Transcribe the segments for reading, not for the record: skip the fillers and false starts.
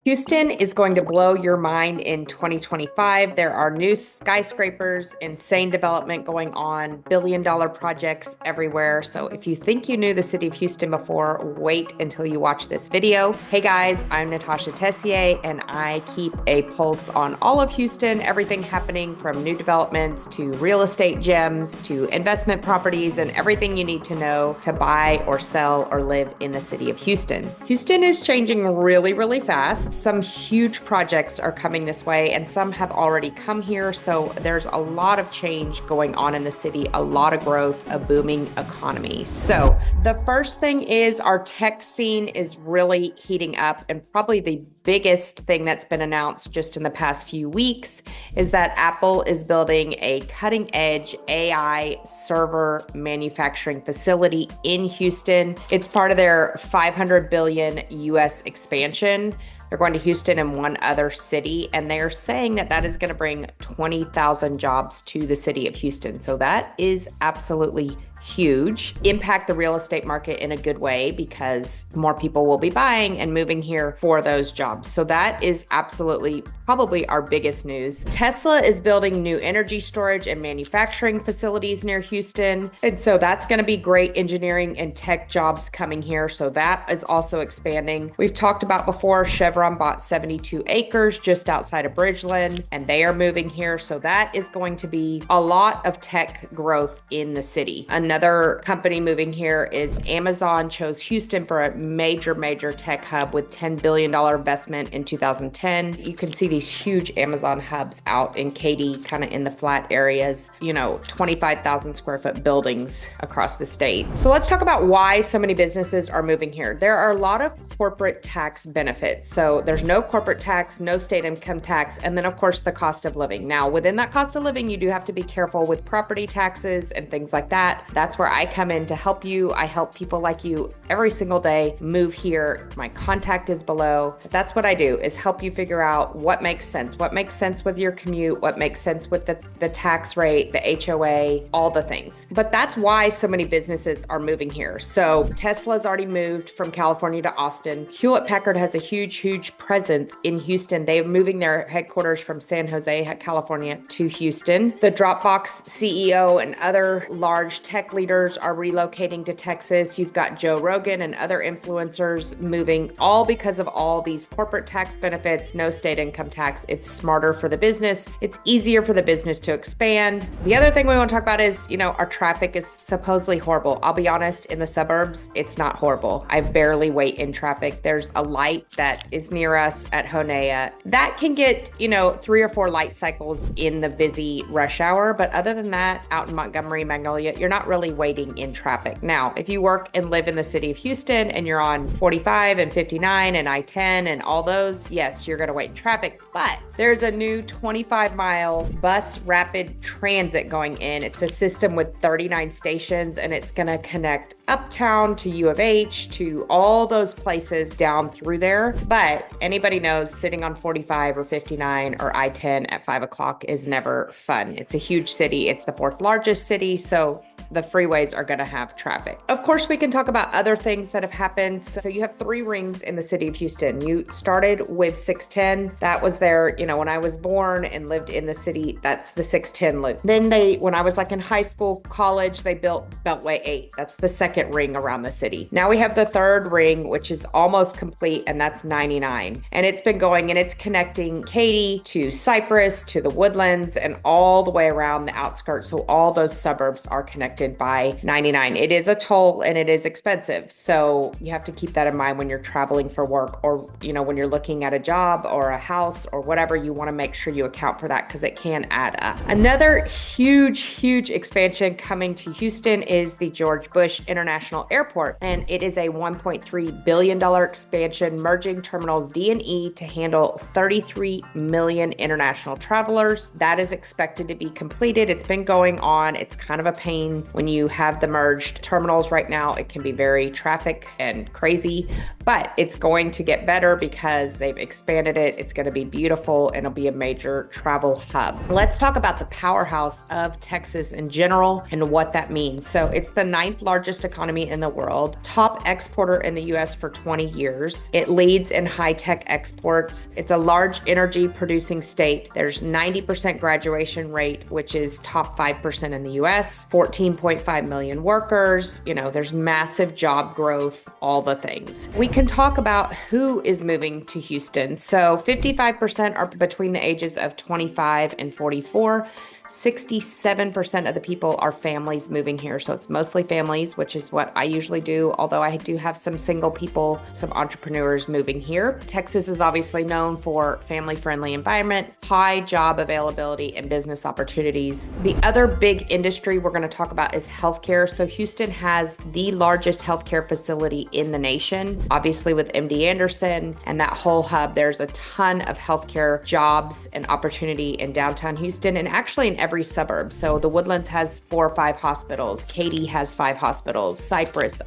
Houston is going to blow your mind in 2025. There are new skyscrapers, insane development going on, billion-dollar projects everywhere. So if you think you knew the city of Houston before, wait until you watch this video. Hey guys, I'm Natasha Tessier, and I keep a pulse on all of Houston, everything happening from new developments to real estate gems to investment properties and everything you need to know to buy or sell or live in the city of Houston. Houston is changing really, really fast. Some huge projects are coming this way, and some have already come here. So there's a lot of change going on in the city, a lot of growth, a booming economy. So the first thing is our tech scene is really heating up, and probably the biggest thing that's been announced just in the past few weeks is that Apple is building a cutting-edge AI server manufacturing facility in Houston. It's part of their 500 billion US expansion. They're going to Houston and one other city, and they're saying that that is going to bring 20,000 jobs to the city of Houston. So that is absolutely huge. Impact the real estate market in a good way because more people will be buying and moving here for those jobs. So that is absolutely probably our biggest news. Tesla is building new energy storage and manufacturing facilities near Houston. And so that's going to be great engineering and tech jobs coming here. So that is also expanding. We've talked about before, Chevron bought 72 acres just outside of Bridgeland, and they are moving here. So that is going to be a lot of tech growth in the city. Another company moving here is Amazon chose Houston for a major tech hub with $10 billion investment in 2010. You can see these huge Amazon hubs out in Katy, kind of in the flat areas, 25,000 square foot buildings across the state. So let's talk about why so many businesses are moving here. There are a lot of corporate tax benefits. So there's no corporate tax, no state income tax, and then of course the cost of living. Now within that cost of living, you do have to be careful with property taxes and things like that. That's where I come in to help you. I help people like you every single day move here. My contact is below. That's what I do, is help you figure out what makes sense with your commute, what makes sense with the tax rate, the HOA, all the things. But that's why so many businesses are moving here. So Tesla's already moved from California to Austin. Hewlett-Packard has a huge presence in Houston. They're moving their headquarters from San Jose, California to Houston. The Dropbox CEO and other large tech leaders are relocating to Texas. You've got Joe Rogan and other influencers moving, all because of all these corporate tax benefits, no state income tax. It's smarter for the business. It's easier for the business to expand. The other thing we want to talk about is, our traffic is supposedly horrible. I'll be honest, in the suburbs, it's not horrible. I barely wait in traffic. There's a light that is near us at Honea. That can get, 3 or 4 light cycles in the busy rush hour. But other than that, out in Montgomery, Magnolia, you're not really waiting in traffic. Now, if you work and live in the city of Houston and you're on 45 and 59 and I-10 and all those, yes, you're going to wait in traffic. But there's a new 25-mile bus rapid transit going in. It's a system with 39 stations, and it's going to connect uptown to U of H, to all those places down through there. But anybody knows sitting on 45 or 59 or I-10 at 5 o'clock is never fun. It's a huge city. It's the 4th largest city. So the freeways are going to have traffic. Of course, we can talk about other things that have happened. So you have 3 rings in the city of Houston. You started with 610. That was there, when I was born and lived in the city, that's the 610 loop. Then when I was like in high school, college, they built Beltway 8. That's the 2nd ring around the city. Now we have the 3rd ring, which is almost complete, and that's 99. And it's been going, and it's connecting Katy to Cypress to the Woodlands and all the way around the outskirts. So all those suburbs are connected by 99. It is a toll and it is expensive. So you have to keep that in mind when you're traveling for work, or, when you're looking at a job or a house or whatever. You want to make sure you account for that because it can add up. Another huge expansion coming to Houston is the George Bush International Airport. And it is a $1.3 billion expansion, merging terminals D and E to handle 33 million international travelers. That is expected to be completed. It's been going on. It's kind of a pain When you have the merged terminals right now, it can be very traffic and crazy, but it's going to get better because they've expanded it. It's going to be beautiful and it'll be a major travel hub. Let's talk about the powerhouse of Texas in general and what that means. So it's the 9th largest economy in the world, top exporter in the US for 20 years. It leads in high-tech exports. It's a large energy producing state. There's 90% graduation rate, which is top 5% in the US, 14.5 million workers. There's massive job growth, all the things. We can talk about who is moving to Houston. So 55% are between the ages of 25 and 44. 67% of the people are families moving here. So it's mostly families, which is what I usually do, although I do have some single people, some entrepreneurs moving here. Texas is obviously known for family-friendly environment, high job availability, and business opportunities. The other big industry we're going to talk about is healthcare. So Houston has the largest healthcare facility in the nation, obviously with MD Anderson and that whole hub. There's a ton of healthcare jobs and opportunity in downtown Houston and actually in every suburb. So the Woodlands has 4 or 5 hospitals. Katy has 5 hospitals. Cypress.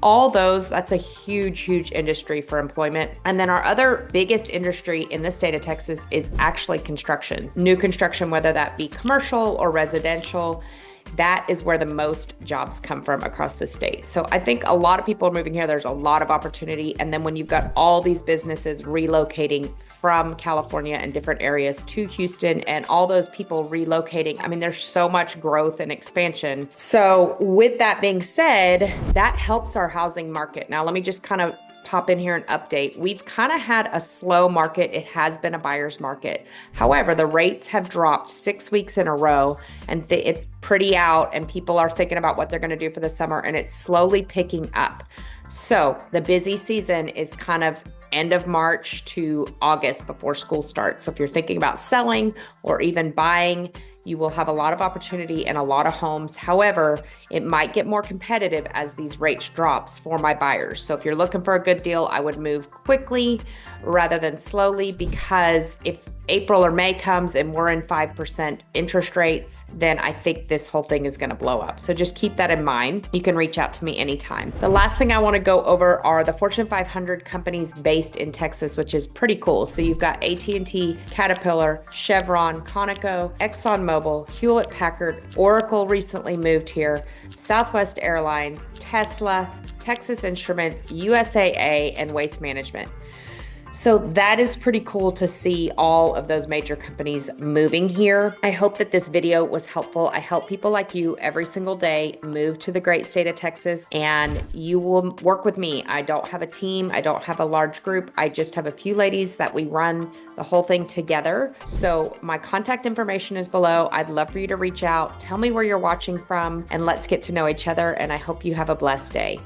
All those, that's a huge, huge industry for employment. And then our other biggest industry in the state of Texas is actually construction. New construction, whether that be commercial or residential. That is where the most jobs come from across the state. So I think a lot of people are moving here. There's a lot of opportunity. And then when you've got all these businesses relocating from California and different areas to Houston and all those people relocating, there's so much growth and expansion. So with that being said, that helps our housing market. Now, let me just kind of pop in here and update. We've kind of had a slow market. It has been a buyer's market. However, the rates have dropped 6 weeks in a row and it's pretty out and people are thinking about what they're going to do for the summer and it's slowly picking up. So the busy season is kind of end of March to August before school starts. So if you're thinking about selling or even buying, you will have a lot of opportunity and a lot of homes. However, it might get more competitive as these rates drops for my buyers. So if you're looking for a good deal, I would move quickly rather than slowly, because if April or May comes and we're in 5% interest rates, then I think this whole thing is going to blow up. So just keep that in mind. You can reach out to me anytime. The last thing I want to go over are the Fortune 500 companies based in Texas, which is pretty cool. So you've got AT&T, Caterpillar, Chevron, Conoco, ExxonMobil, Hewlett-Packard, Oracle recently moved here, Southwest Airlines, Tesla, Texas Instruments, USAA, and Waste Management. So that is pretty cool to see all of those major companies moving here. I hope that this video was helpful. I help people like you every single day move to the great state of Texas, and you will work with me. I don't have a team. I don't have a large group. I just have a few ladies that we run the whole thing together. So my contact information is below. I'd love for you to reach out. Tell me where you're watching from, and let's get to know each other. And I hope you have a blessed day.